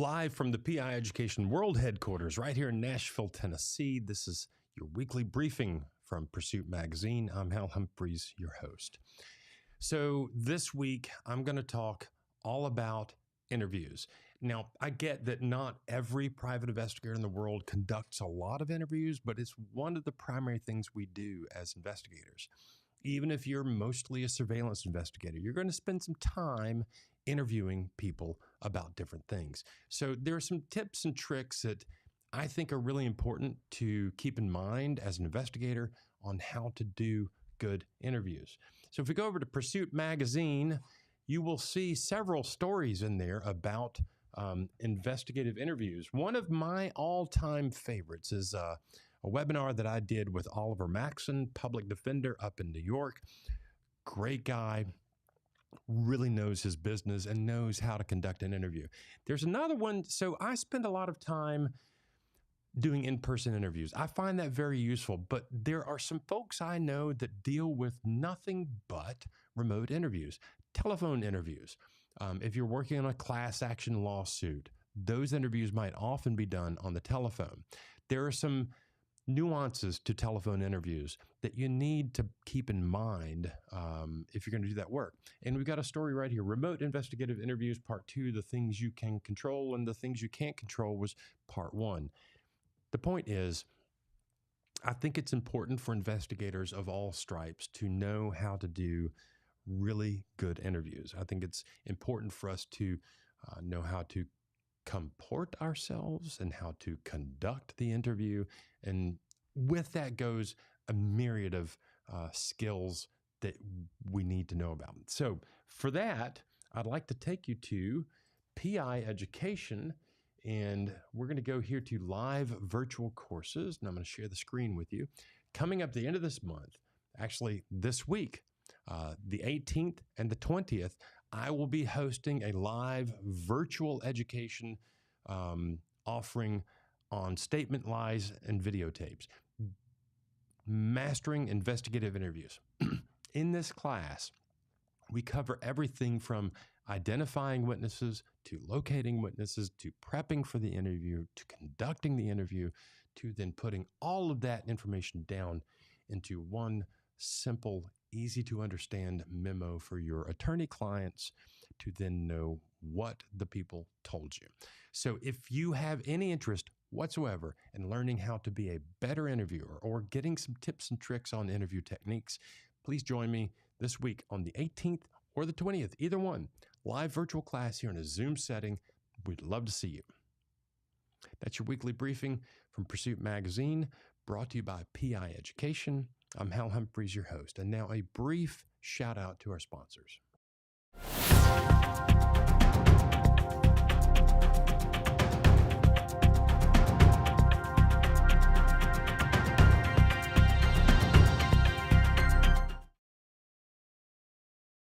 Live from the PI Education World Headquarters right here in Nashville, Tennessee. This is your weekly briefing from Pursuit Magazine. I'm Hal Humphreys, your host. So this week, I'm going to talk all about interviews. Now, I get that not every private investigator in the world conducts a lot of interviews, but it's one of the primary things we do as investigators. Even if you're mostly a surveillance investigator, you're going to spend some time interviewing people about different things. So there are some tips and tricks that I think are really important to keep in mind as an investigator on how to do good interviews. So if we go over to Pursuit Magazine, you will see several stories in there about investigative interviews. One of my all-time favorites is a webinar that I did with Oliver Maxson, public defender up in New York. Great guy, really knows his business and knows how to conduct an interview. There's another one. So I spend a lot of time doing in-person interviews. I find that very useful, but there are some folks I know that deal with nothing but remote interviews, telephone interviews. If you're working on a class action lawsuit, those interviews might often be done on the telephone. There are some nuances to telephone interviews that you need to keep in mind if you're going to do that work. And we've got a story right here. Remote investigative interviews, part 2, the things you can control and the things you can't control was part 1. The point is, I think it's important for investigators of all stripes to know how to do really good interviews. I think it's important for us to know how to comport ourselves and how to conduct the interview. And with that goes a myriad of skills that we need to know about. So for that, I'd like to take you to PI Education, and we're going to go here to live virtual courses, and I'm going to share the screen with you. Coming up the end of this month, actually this week, the 18th and the 20th, I will be hosting a live virtual education offering on statement lies and videotapes, mastering investigative interviews. In this class, we cover everything from identifying witnesses to locating witnesses to prepping for the interview to conducting the interview to then putting all of that information down into one simple, easy to understand memo for your attorney clients to then know what the people told you. So if you have any interest whatsoever in learning how to be a better interviewer or getting some tips and tricks on interview techniques, please join me this week on the 18th or the 20th, either one, live virtual class here in a Zoom setting. We'd love to see you. That's your weekly briefing from Pursuit Magazine, brought to you by PI Education. I'm Hal Humphreys, your host. And now a brief shout out to our sponsors.